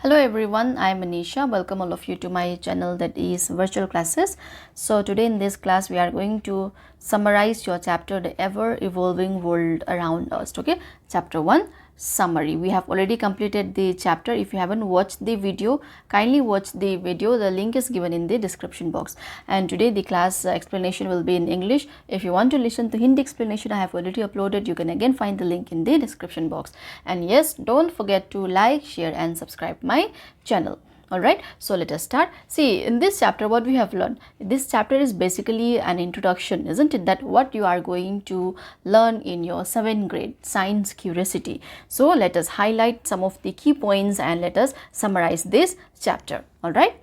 Hello everyone, I am Anisha. Welcome all of you to my channel that is virtual classes. So today in this class we are going to summarize your chapter the ever evolving world around us. Okay, chapter 1 summary. We have already completed the chapter. If you haven't watched the video, kindly watch the video. The link is given in the description box. And today the class explanation will be in English. If you want to listen to Hindi explanation, I have already uploaded. You can again find the link in the description box. And yes, don't forget to like, share and subscribe my channel. Alright, so let us start. See, in this chapter what we have learned, this chapter is basically an introduction, isn't it, that what you are going to learn in your 7th grade science curiosity. So let us highlight some of the key points and let us summarize this chapter. Alright,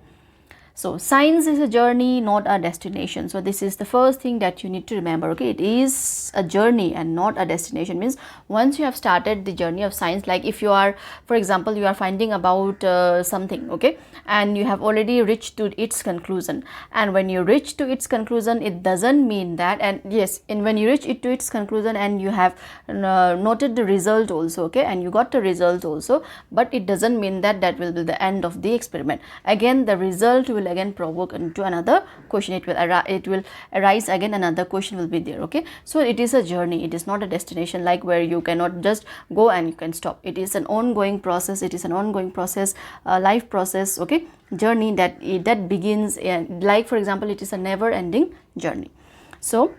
so science is a journey, not a destination. So this is the first thing that you need to remember. Okay, it is a journey and not a destination. Means once you have started the journey of science, like if you are, for example, you are finding about something, okay, and you have already reached to its conclusion, and when you reach to its conclusion, it doesn't mean that, and yes, and when you reach it to its conclusion and you have noted the result also, okay, and you got the result also, but it doesn't mean that that will be the end of the experiment. Again, the result will again provoke into another question. It will arise again, another question will be there. Okay, so it is a journey, it is not a destination like where you cannot just go and you can stop. It is an ongoing process, it is an ongoing process, life process, okay, journey that begins, like for example, it is a never ending journey. So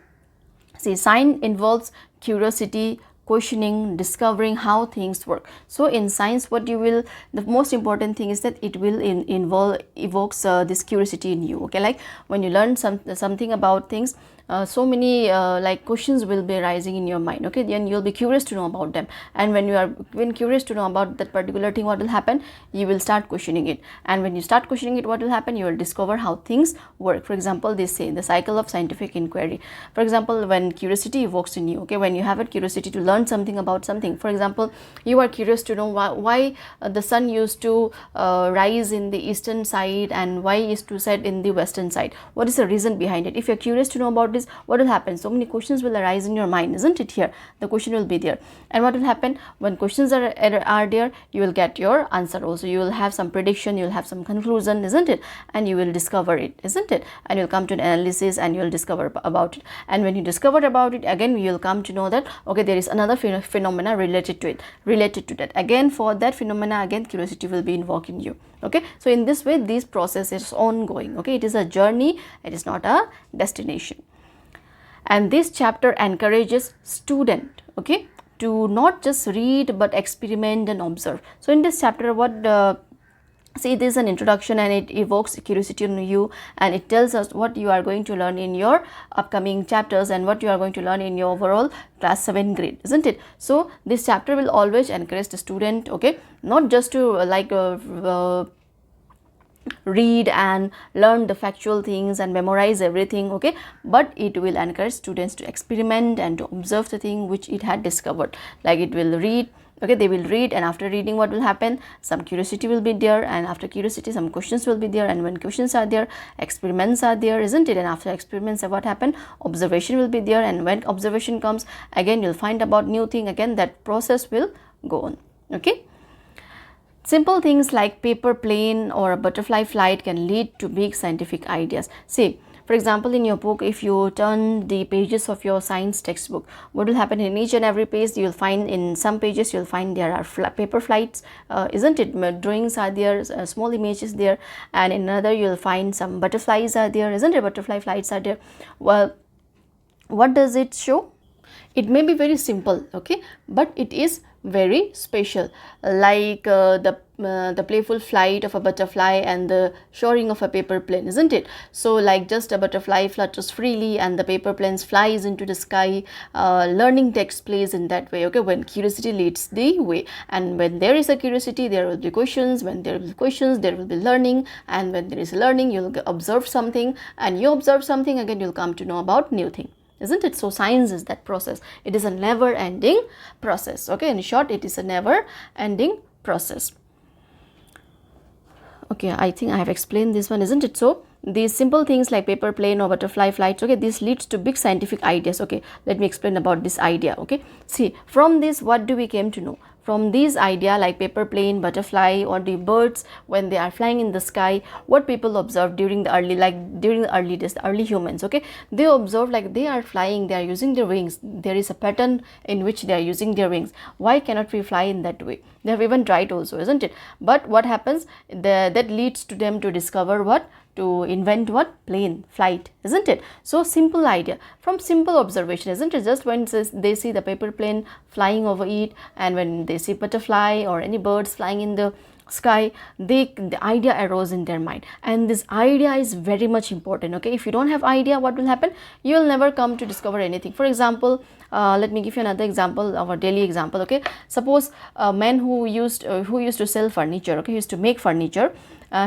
see, science involves curiosity, questioning, discovering how things work. So in science, what you will, the most important thing is that it will evokes this curiosity in you. Okay, like when you learn something about things, so many like questions will be arising in your mind. Okay, then you'll be curious to know about them, and when curious to know about that particular thing, what will happen? You will start questioning it, and when you start questioning it, what will happen? You will discover how things work. For example, they say the cycle of scientific inquiry. For example, when curiosity evokes in you, okay, when you have a curiosity to learn something about something, for example, you are curious to know why the sun used to rise in the eastern side and why is to set in the western side. What is the reason behind it? If you're curious to know about this, what will happen? So many questions will arise in your mind, isn't it? Here the question will be there, and what will happen when questions are there? You will get your answer also. You will have some prediction, you will have some conclusion, isn't it? And you will discover it, isn't it? And you'll come to an analysis and you will discover about it, and when you discover about it, again you will come to know that okay, there is another phenomena related to that. Again, for that phenomena, again curiosity will be invoked in you. Okay, so in this way this process is ongoing. Okay, it is a journey, it is not a destination. And this chapter encourages student, okay, to not just read but experiment and observe. So in this chapter, what see, this is an introduction and it evokes curiosity in you, and it tells us what you are going to learn in your upcoming chapters and what you are going to learn in your overall class 7th grade, isn't it? So this chapter will always encourage the student, okay, not just to read and learn the factual things and memorize everything, okay, but it will encourage students to experiment and to observe the thing which it had discovered. Like it will read, okay, they will read, and after reading, what will happen? Some curiosity will be there, and after curiosity some questions will be there, and when questions are there, experiments are there, isn't it? And after experiments, what happen? Observation will be there, and when observation comes, again you'll find about new thing, again that process will go on. Okay, simple things like paper plane or a butterfly flight can lead to big scientific ideas. See, for example, in your book, if you turn the pages of your science textbook, what will happen? In each and every page, you will find, in some pages you will find there are paper flights, isn't it? Drawings are there, small images there, and in another you will find some butterflies are there, isn't it? Butterfly flights are there. Well, what does it show? It may be very simple, okay, but it is very special, like the playful flight of a butterfly and the soaring of a paper plane, isn't it? So like just a butterfly flutters freely and the paper planes flies into the sky. Learning takes place in that way, okay, when curiosity leads the way, and when there is a curiosity, there will be questions. When there will be questions, there will be learning, and when there is learning, you'll observe something, and you observe something, again you'll come to know about new thing, isn't it? So science is that process. It is a never ending process. Okay, in short, it is a never ending process. Okay, I think I have explained this one, isn't it? So these simple things like paper plane or butterfly flights, okay, this leads to big scientific ideas. Okay, let me explain about this idea. Okay, see, from this what do we came to know? from these idea like paper plane, butterfly, or the birds when they are flying in the sky, what people observed during the early days, the early humans, okay, they observed like they are flying, they are using their wings, there is a pattern in which they are using their wings. Why cannot we fly in that way? They have even tried also, isn't it? But what happens, that leads to them to discover what, to invent what, plane flight, isn't it? So simple idea from simple observation, isn't it? Just when they see the paper plane flying over it, and when they see butterfly or any birds flying in the sky, the idea arose in their mind, and this idea is very much important, okay? If you don't have idea, what will happen? You will never come to discover anything. For example, let me give you another example, our daily example, okay? Suppose a man who used to sell furniture, okay, he used to make furniture.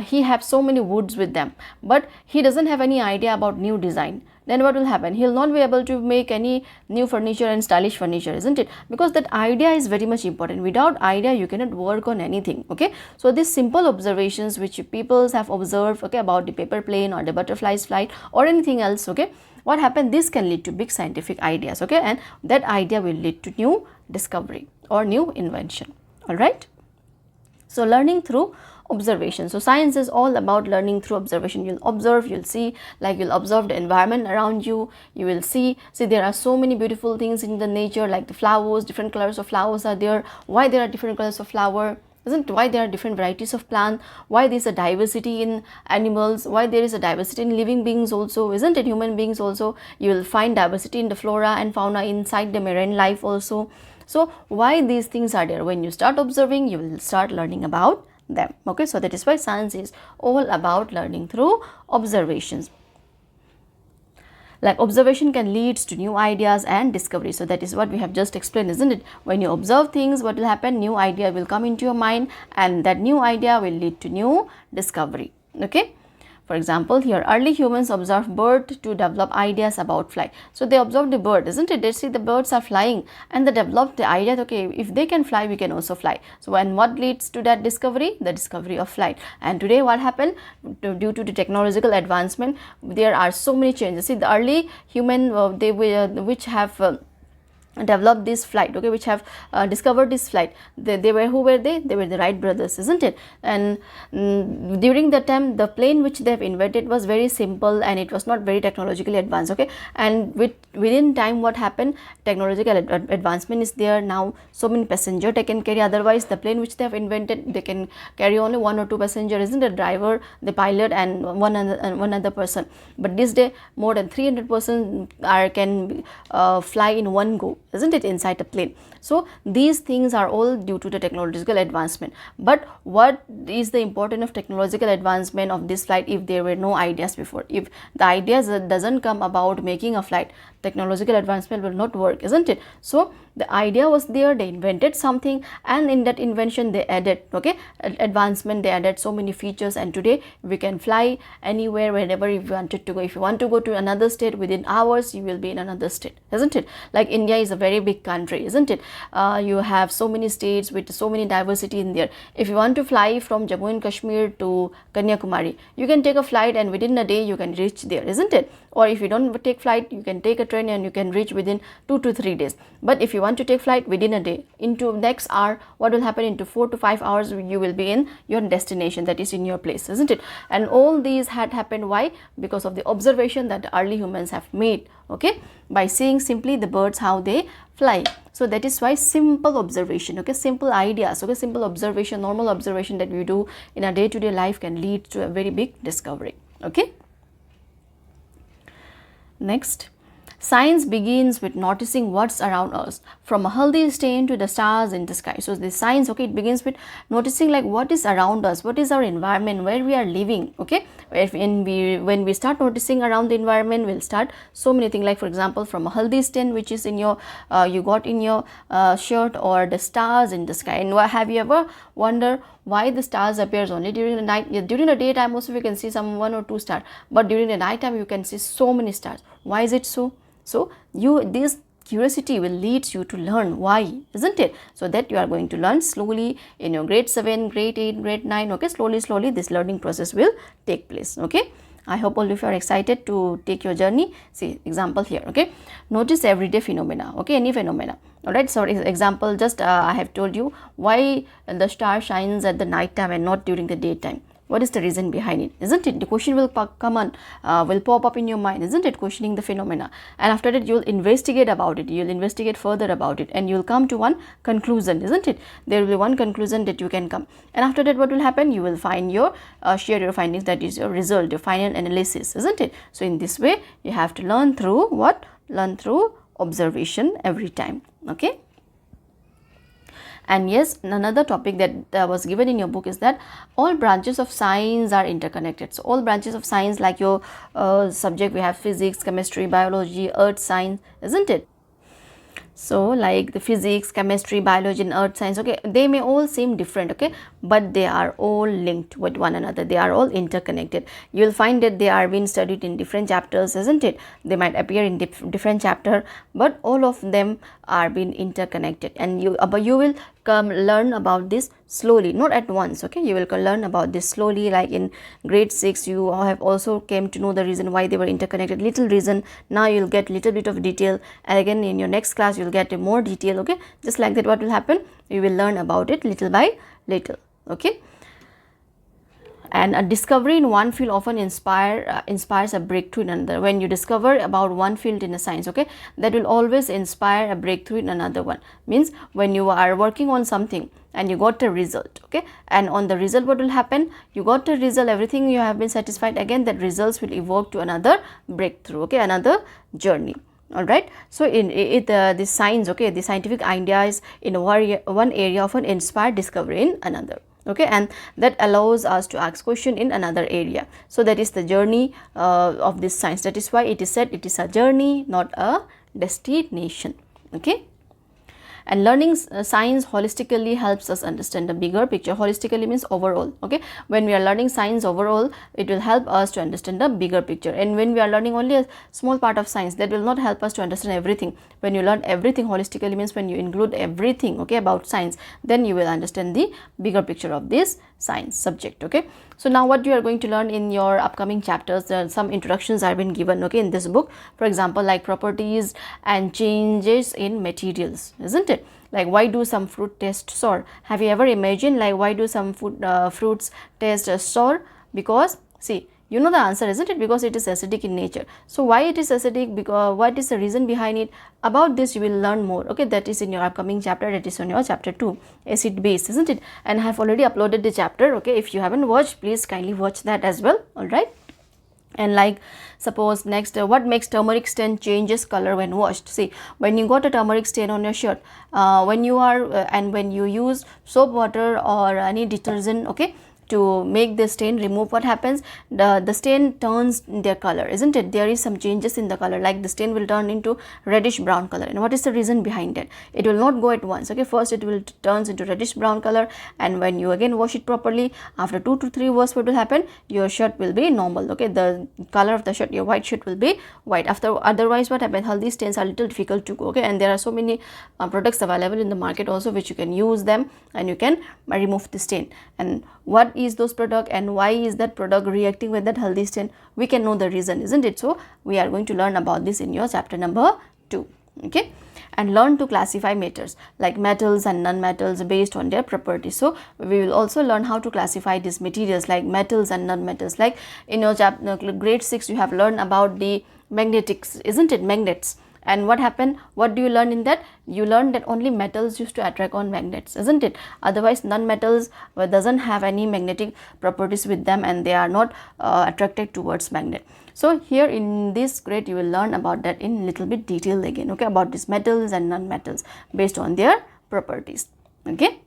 He have so many woods with them, but he doesn't have any idea about new design. Then what will happen? He'll not be able to make any new furniture and stylish furniture, isn't it? Because that idea is very much important. Without idea, you cannot work on anything, okay? So these simple observations which people have observed, okay, about the paper plane or the butterfly's flight or anything else, okay, what happened? This can lead to big scientific ideas, okay, and that idea will lead to new discovery or new invention. All right. So learning through observation. So science is all about learning through observation. You'll observe, you'll see, like you'll observe the environment around you, you will see there are so many beautiful things in the nature, like the flowers, different colors of flowers are there. Why there are different colors of flower? Isn't why there are different varieties of plant, why there is a diversity in animals, why there is a diversity in living beings also, isn't it? Human beings also, you will find diversity in the flora and fauna inside the marine life also. So why these things are there? When you start observing, you will start learning about them, okay? So that is why science is all about learning through observations. Like observation can lead to new ideas and discovery. So that is what we have just explained, isn't it? When you observe things, what will happen? New idea will come into your mind, and that new idea will lead to new discovery, okay? For example, here early humans observed bird to develop ideas about flight. So they observed the bird, isn't it? They see the birds are flying, and they developed the idea that, okay, if they can fly, we can also fly. So and what leads to that discovery? The discovery of flight. And today what happened? Due to the technological advancement, there are so many changes. See, the early human which have developed this flight, okay, which have discovered this flight, they were, who were they were the Wright brothers, isn't it? And during that time, the plane which they have invented was very simple, and it was not very technologically advanced, okay? And within time, what happened? Technological advancement is there now. So many passenger they can carry. Otherwise, the plane which they have invented, they can carry only 1 or 2 passengers, isn't it? Driver, the pilot, and one other person. But this day, more than 300 persons can fly in one go, isn't it, inside a plane. So these things are all due to the technological advancement. But what is the importance of technological advancement of this flight if there were no ideas before? If the ideas doesn't come about making a flight, technological advancement will not work, isn't it? So the idea was there, they invented something, and in that invention they added, okay, advancement, they added so many features, and today we can fly anywhere, wherever you wanted to go. If you want to go to another state, within hours you will be in another state, isn't it? Like India is a very big country, isn't it? You have so many states with so many diversity in there. If you want to fly from Jammu and Kashmir to Kanyakumari, you can take a flight, and within a day you can reach there, isn't it? Or if you don't take flight, you can take a train and you can reach within 2 to 3 days. But if you want to take flight within a day, into next hour, what will happen? Into 4 to 5 hours you will be in your destination, that is in your place, isn't it? And all these had happened, why? Because of the observation that the early humans have made, okay, by seeing simply the birds how they fly. So that is why simple observation, okay, simple ideas, okay, simple observation, normal observation that we do in a day-to-day life can lead to a very big discovery, okay. Next, science begins with noticing what's around us, from a healthy stain to the stars in the sky. So the science, okay, it begins with noticing like what is around us, what is our environment, where we are living, okay. When we start noticing around the environment, we'll start so many things, like for example, from a healthy stain which is in your you got in your shirt, or the stars in the sky. And have you ever wondered why the stars appears only during the night? During the daytime also we can see some 1 or 2 stars, but during the night time you can see so many stars. Why is it so? So this curiosity will lead you to learn why, isn't it? So that you are going to learn slowly in your grade 7, grade 8, grade 9, okay, slowly this learning process will take place, okay. I hope all of you are excited to take your journey. See example here, okay. Notice everyday phenomena, okay, any phenomena. Alright, so example, just I have told you why the star shines at the night time and not during the daytime. What is the reason behind it, isn't it? The question will come on, will pop up in your mind, isn't it? Questioning the phenomena, and after that you will investigate about it, you will investigate further about it, and you will come to one conclusion, isn't it? There will be one conclusion that you can come, and after that what will happen? You will find your share your findings, that is your result, your final analysis, isn't it? So in this way you have to learn through what? Learn through observation every time, okay. And yes, another topic that was given in your book is that all branches of science are interconnected. So all branches of science, like your subject, we have physics, chemistry, biology, earth science, isn't it? So like the physics, chemistry, biology and earth science, okay, they may all seem different, okay, but they are all linked with one another, they are all interconnected. You will find that they are being studied in different chapters, isn't it? They might appear in different chapter, but all of them are being interconnected, and you will come learn about this slowly, not at once, okay. You will learn about this slowly, like in grade 6 you have also came to know the reason why they were interconnected, little reason. Now you will get little bit of detail, and again in your next class you will get more detail, okay. Just like that, what will happen? You will learn about it little by little, okay. And a discovery in one field often inspires a breakthrough in another. When you discover about one field in a science, okay, that will always inspire a breakthrough in another one. Means when you are working on something and you got a result, okay, and on the result what will happen? You got a result, everything you have been satisfied, again that results will evoke to another breakthrough, okay, another journey. All right. So in the science, okay, the scientific ideas in one area often inspire discovery in another, okay, and that allows us to ask question in another area. So that is the journey of this science. That is why it is said it is a journey, not a destination, okay. And learning science holistically helps us understand the bigger picture. Holistically means overall, okay. When we are learning science overall, it will help us to understand the bigger picture, and when we are learning only a small part of science, that will not help us to understand everything. When you learn everything holistically means when you include everything, okay, about science, then you will understand the bigger picture of this science subject, okay. So now what you are going to learn in your upcoming chapters, some introductions are been given, okay, in this book. For example, like properties and changes in materials, isn't it? Like why do some fruit taste sour? Have you ever imagined like why do some fruits taste sour? Because see, you know the answer, isn't it? Because it is acidic in nature. So why it is acidic? Because what is the reason behind it? About this you will learn more, okay. That is in your upcoming chapter, that is on your chapter 2, acid base, isn't it? And I have already uploaded the chapter, okay. If you haven't watched, please kindly watch that as well. All right. And like suppose next, what makes turmeric stain changes color when washed? See, when you got a turmeric stain on your shirt, when you are and when you use soap water or any detergent, okay, to make the stain remove, what happens? The stain turns their color, isn't it? There is some changes in the color, like the stain will turn into reddish brown color. And what is the reason behind it? It will not go at once, okay. First it will turns into reddish brown color, and when you again wash it properly, after 2 to 3 hours, what will happen? Your shirt will be normal, okay. The color of the shirt, your white shirt will be white. After otherwise what happens? Haldi stains are little difficult to go, okay, and there are so many products available in the market also, which you can use them and you can remove the stain. And what is those product and why is that product reacting with that haldi stain? We can know the reason, isn't it? So we are going to learn about this in your chapter number 2, okay. And learn to classify matters like metals and non-metals based on their properties. So we will also learn how to classify these materials like metals and non-metals. Like in your chapter grade 6 you have learned about the magnetics, isn't it? Magnets. And what happened? What do you learn in that? You learn that only metals used to attract on magnets, isn't it? Otherwise non-metals doesn't have any magnetic properties with them, and they are not attracted towards magnet. So here in this grade you will learn about that in little bit detail again, okay, about these metals and non-metals based on their properties, okay.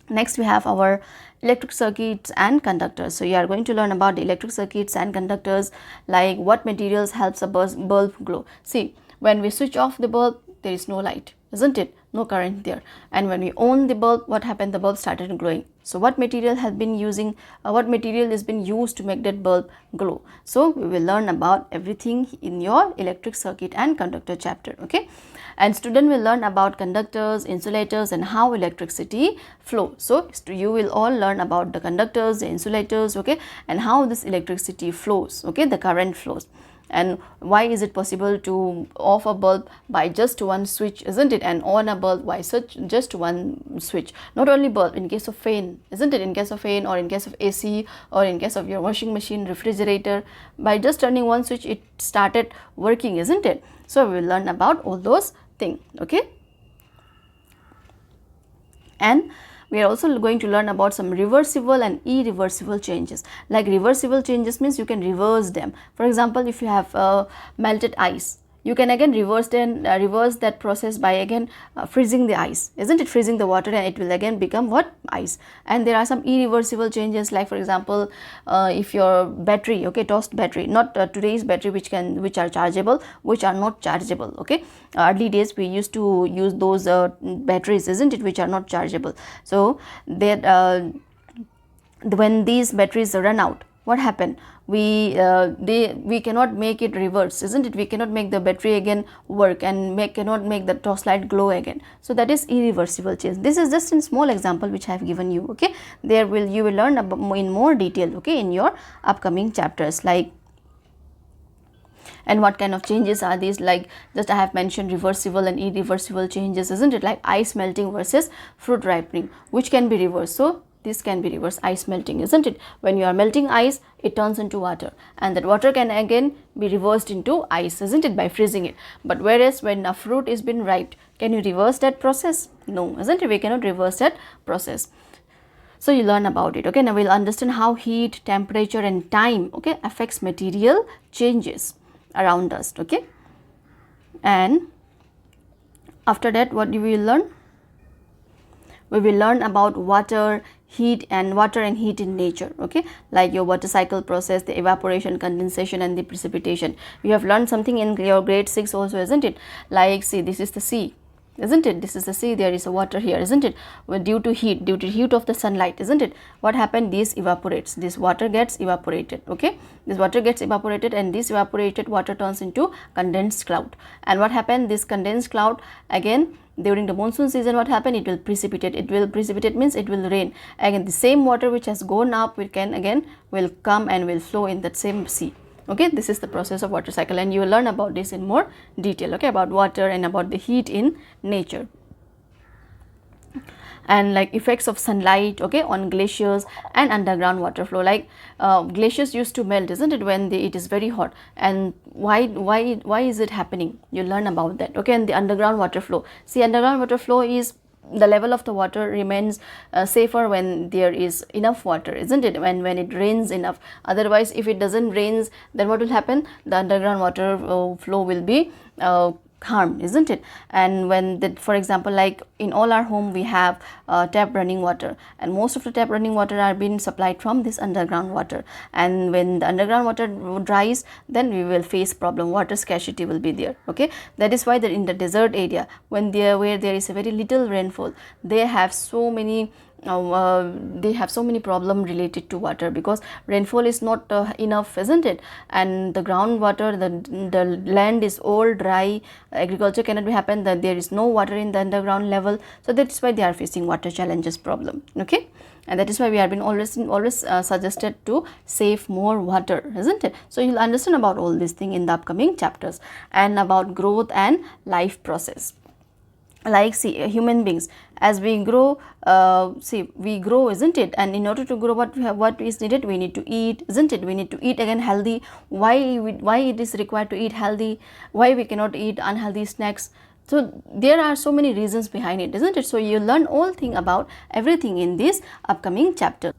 Next we have our electric circuits and conductors. So you are going to learn about the electric circuits and conductors, like what materials helps a bulb glow. See, when we switch off the bulb, there is no light, isn't it? no current there. And when we on the bulb, what happened? The bulb started glowing. So what material has been using, what material has been used to make that bulb glow? So we will learn about everything in your electric circuit and conductor chapter. Okay, and student will learn about conductors, insulators, and how electricity flow. So you will all learn about the conductors, the insulators, okay, and how this electricity flows, okay, the current flows. And why is it possible to off a bulb by just one switch, isn't it, and on a bulb by such just one switch? Not only bulb, in case of fan, isn't it, in case of fan, or in case of AC, or in case of your washing machine, refrigerator, by just turning one switch it started working, isn't it? So we will learn about all those things. Okay, and we are also going to learn about some reversible and irreversible changes. Like reversible changes means you can reverse them. For example, if you have melted ice, you can again reverse that process by again freezing the ice, isn't it, freezing the water, and it will again become what? Ice. And there are some irreversible changes, like for example, if your battery, okay, tossed battery, not today's battery which are chargeable, which are not chargeable, okay. Early days we used to use those batteries, isn't it, which are not chargeable. So that when these batteries run out, what happened? We cannot make it reverse, isn't it? We cannot make the battery again work, and cannot make the torchlight glow again. So that is irreversible change. This is just a small example which I have given you. Okay, you will learn about in more detail, okay, in your upcoming chapters. Like, and what kind of changes are these? Like, just I have mentioned reversible and irreversible changes, isn't it? Like ice melting versus fruit ripening, which can be reversed. So this can be reversed. Ice melting, isn't it? When you are melting ice, it turns into water, and that water can again be reversed into ice, isn't it, by freezing it. But whereas when a fruit is been ripe, can you reverse that process? No, isn't it? We cannot reverse that process. So you learn about it. Okay, now we'll understand how heat, temperature, and time, okay, affects material changes around us. Okay, and after that, what do we learn? We will learn about water, heat, and heat in nature. Okay, like your water cycle process, the evaporation, condensation, and the precipitation. You have learned something in your grade 6 also, isn't it? Like, see, this is the sea, isn't it? This is the sea, there is a water here, isn't it? Well, due to heat of the sunlight, isn't it? What happened? This evaporates, this water gets evaporated. Okay, this water gets evaporated, and this evaporated water turns into condensed cloud. And what happened? This condensed cloud, again during the monsoon season, what happened? It will precipitate. It will precipitate means it will rain. Again, the same water which has gone up will come and will flow in that same sea. Okay, this is the process of water cycle, and you will learn about this in more detail. Okay, about water and about the heat in nature, and like effects of sunlight, okay, on glaciers and underground water flow. Like glaciers used to melt, isn't it, when it is very hot, and why is it happening? You learn about that. Okay, and the underground water flow. See, underground water flow is the level of the water remains safer when there is enough water, isn't it, when it rains enough. Otherwise, if it doesn't rains, then what will happen? The underground water flow will be harmed, isn't it? And when for example, like in all our home we have tap running water, and most of the tap running water are being supplied from this underground water, and when the underground water dries, then we will face problem, water scarcity will be there. Okay, that is why in the desert area, where there is a very little rainfall, they have so many problem related to water, because rainfall is not enough, isn't it? And the groundwater, the land is all dry, agriculture cannot be happen, that there is no water in the underground level. So that is why they are facing water challenges problem. Okay, and that is why we have been always suggested to save more water, isn't it? So you'll understand about all these things in the upcoming chapters, and about growth and life process. Like, see, human beings, as we grow, we grow, isn't it? And in order to grow, what is needed? We need to eat, isn't it? We need to eat again healthy. Why it is required to eat healthy? Why we cannot eat unhealthy snacks? So there are so many reasons behind it, isn't it? So you learn all thing about everything in this upcoming chapter.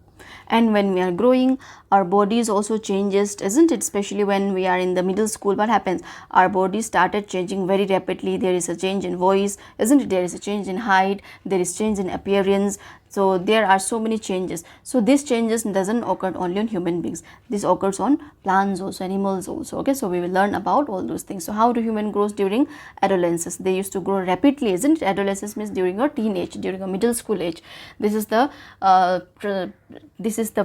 And when we are growing, our bodies also changes, isn't it? Especially when we are in the middle school, what happens? Our body started changing very rapidly. There is a change in voice, isn't it? There is a change in height, there is change in appearance. So there are so many changes. So these changes doesn't occur only on human beings, this occurs on plants also, animals also. Okay, so we will learn about all those things. So how do human grows during adolescence? They used to grow rapidly, isn't it? Adolescence means during your teenage, during a middle school age. This is the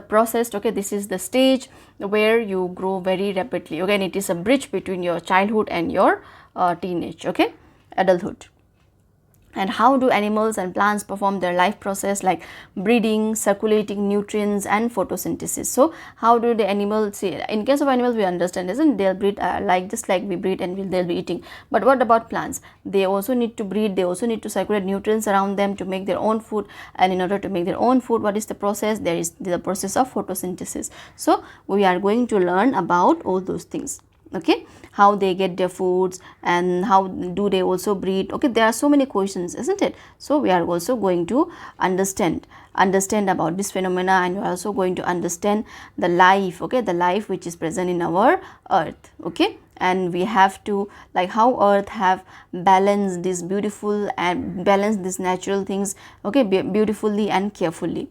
process. Okay, this is the stage where you grow very rapidly. Okay, and it is a bridge between your childhood and your teenage, okay, adulthood. And how do animals and plants perform their life process, like breeding, circulating nutrients and photosynthesis? So how do the animals, see, in case of animals we understand, isn't it? They'll breed like just like we breed and they'll be eating. But what about plants? They also need to breed, they also need to circulate nutrients around them to make their own food. And in order to make their own food, what is the process? There is the process of photosynthesis. So we are going to learn about all those things. Okay, how they get their foods and how do they also breed. Okay, there are so many questions, isn't it? So we are also going to understand about this phenomena, and we are also going to understand the life, okay, the life which is present in our earth. Okay, and we have to, like, how earth have balanced this beautiful and balanced these natural things, okay, beautifully and carefully.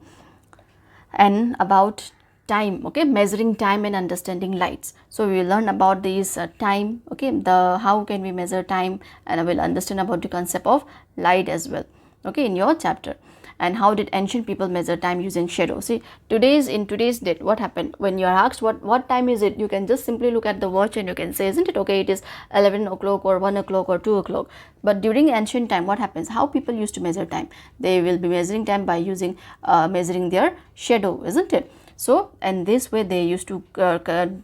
And about time, okay, measuring time and understanding lights. So we will learn about this time, okay, the how can we measure time, and I will understand about the concept of light as well, okay, in your chapter. And how did ancient people measure time using shadow? See, in today's date, what happened when you are asked what time is it, you can just simply look at the watch and you can say, isn't it, okay, it is 11 o'clock or 1 o'clock or 2 o'clock. But during ancient time, what happens, how people used to measure time? They will be measuring time by using measuring their shadow, isn't it? So, and this way they used to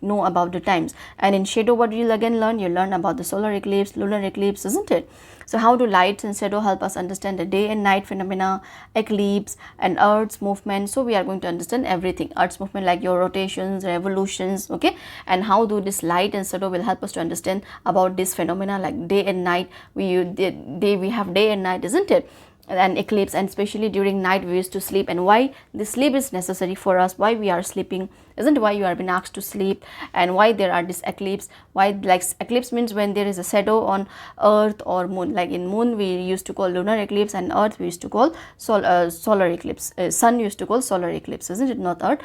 know about the times. And in shadow, what you will again learn? You learn about the solar eclipse, lunar eclipse, isn't it? So how do lights and shadow help us understand the day and night phenomena, eclipse and Earth's movement? So we are going to understand everything, Earth's movement, like your rotations, revolutions, okay, and how do this light and shadow will help us to understand about this phenomena, like day and night. We have day and night, isn't it? And eclipse, and especially during night we used to sleep, and why this sleep is necessary for us, why we are sleeping, isn't it? Why you are being asked to sleep, and why there are this eclipse, why, like, eclipse means when there is a shadow on earth or moon. Like in moon we used to call lunar eclipse, and earth we used to call solar eclipse. Sun used to call solar eclipse, isn't it? Not earth,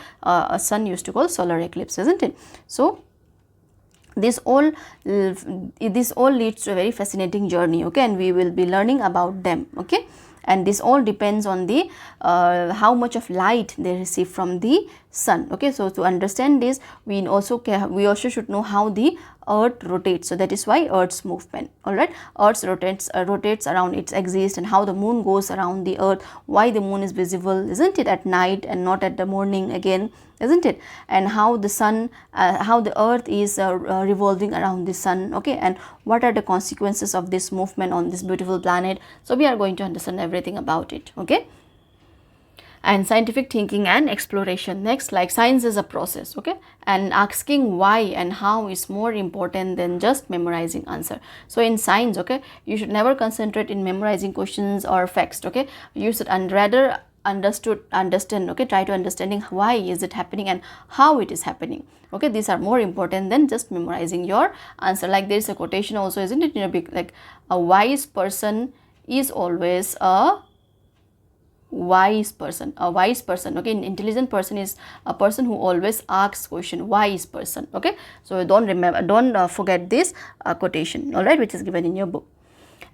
sun used to call solar eclipse, isn't it? So this all leads to a very fascinating journey, okay, and we will be learning about them, okay. And this all depends on the how much of light they receive from the sun, okay. So to understand this, we also should know how the earth rotates. So that is why Earth's movement, all right, Earth rotates around its axis, and how the moon goes around the earth, why the moon is visible, isn't it, at night and not at the morning again, isn't it? And how the sun, how the earth is revolving around the sun, okay, and what are the consequences of this movement on this beautiful planet. So we are going to understand everything about it, okay. And scientific thinking and exploration next, like science is a process, okay, and asking why and how is more important than just memorizing answer. So in science, okay, you should never concentrate in memorizing questions or facts, okay, you should rather understand, okay, try to understanding why is it happening and how it is happening, okay. These are more important than just memorizing your answer. Like there is a quotation also, isn't it, in a big, like, a wise person is always a wise person, okay. An intelligent person is a person who always asks question, wise person, okay. So don't forget this quotation, all right, which is given in your book.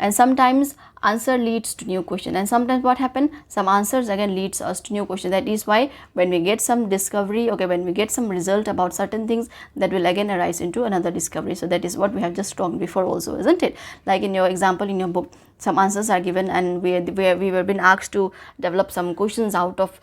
And sometimes answer leads to new question, and sometimes what happen, some answers again leads us to new question. That is why when we get some discovery, okay, when we get some result about certain things, that will again arise into another discovery. So that is what we have just talked before also, isn't it? Like in your example in your book, some answers are given, and we were being asked to develop some questions out of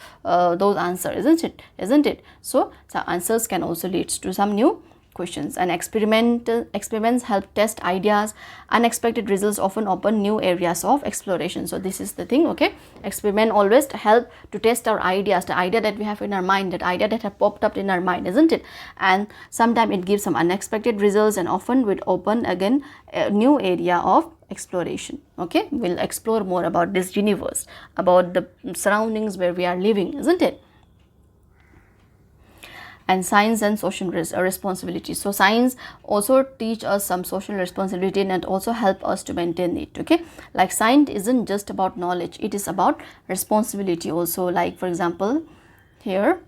those answers, isn't it? So answers can also lead to some new questions. And experiments help test ideas. Unexpected results often open new areas of exploration. So this is the thing, okay. Experiment always help to test our ideas, the idea that we have in our mind, that idea that have popped up in our mind, isn't it? And sometimes it gives some unexpected results, and often will open again a new area of exploration, okay. We'll explore more about this universe, about the surroundings where we are living, isn't it? and science and social responsibility. So science also teach us some social responsibility and also help us to maintain it. Okay, like science isn't just about knowledge, it is about responsibility also. Like for example, here,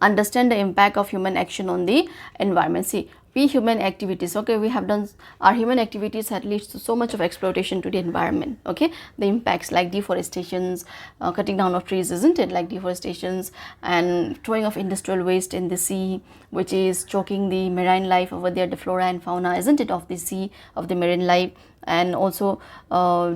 understand the impact of human action on the environment. See, we human activities, okay, we have done our human activities that leads to so much of exploitation to the environment. Okay, the impacts like deforestations, cutting down of trees, isn't it, like deforestations, and throwing of industrial waste in the sea, which is choking the marine life over there, the flora and fauna, isn't it, of the sea, of the marine life, and also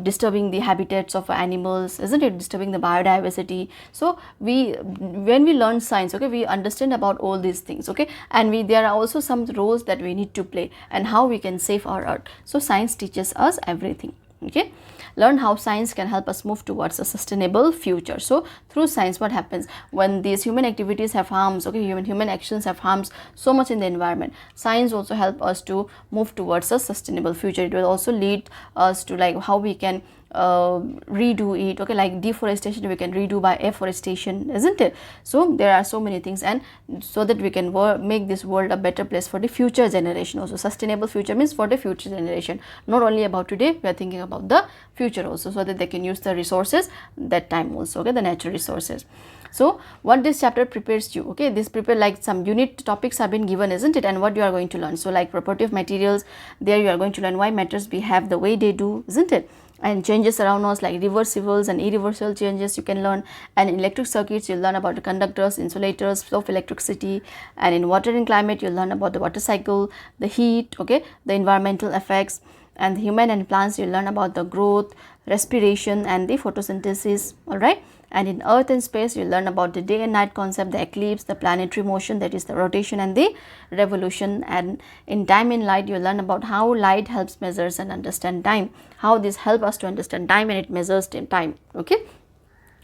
disturbing the habitats of animals, isn't it, disturbing the biodiversity. So we, when we learn science, okay, we understand about all these things. Okay, and there are also some roles that we need to play and how we can save our earth. So science teaches us everything. Okay, learn how science can help us move towards a sustainable future. So through science, what happens when these human activities have harms, okay, human actions have harms so much in the environment, science also help us to move towards a sustainable future. It will also lead us to like how we can redo it. Okay, like deforestation we can redo by afforestation, isn't it? So there are so many things, and so that we can make this world a better place for the future generation also. Sustainable future means for the future generation, not only about today, we are thinking about the future also, so that they can use the resources that time also. Okay, the natural resources. So what this chapter prepares you, okay, this prepare like some unit topics have been given, isn't it, and what you are going to learn. So like property of materials, there you are going to learn why matters behave the way they do, isn't it, and changes around us like reversibles and irreversible changes you can learn. And in electric circuits you'll learn about the conductors, insulators, flow of electricity. And in water and climate you'll learn about the water cycle, the heat, okay, the environmental effects. And the human and plants you'll learn about the growth, respiration and the photosynthesis. All right, and in earth and space you'll learn about the day and night concept, the eclipse, the planetary motion, that is the rotation and the revolution. And in time and light you'll learn about how light helps measures and understand time, how this help us to understand time and it measures time. Okay,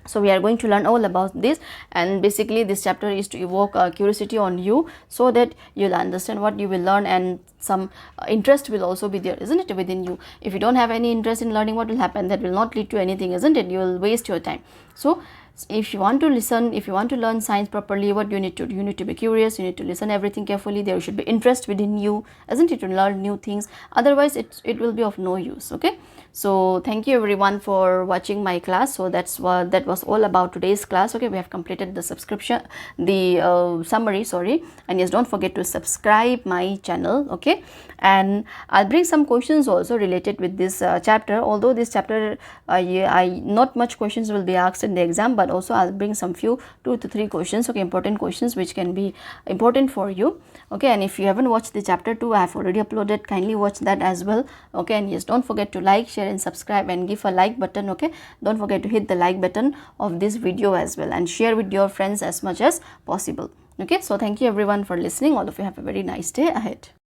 so we are going to learn all about this, and basically this chapter is to evoke curiosity on you, so that you'll understand what you will learn, and some interest will also be there, isn't it, within you. If you don't have any interest in learning, what will happen? That will not lead to anything, isn't it? You will waste your time. So if you want to listen, if you want to learn science properly, what you need to do? You need to be curious, you need to listen everything carefully. There should be interest within you, isn't it, to learn new things. Otherwise it will be of no use. Okay, so thank you everyone for watching my class. So that was all about today's class. Okay, we have completed the subscription, the summary, sorry. And yes, don't forget to subscribe my channel. Okay, and I'll bring some questions also related with this chapter. Although this chapter not much questions will be asked in the exam, but also I'll bring some few 2 to 3 questions, okay, important questions which can be important for you. Okay, and if you haven't watched the chapter 2, I have already uploaded, kindly watch that as well. Okay, and yes, don't forget to like, share and subscribe and give a like button. Okay, don't forget to hit the like button of this video as well, and share with your friends as much as possible. Okay, so thank you everyone for listening. All of you have a very nice day ahead.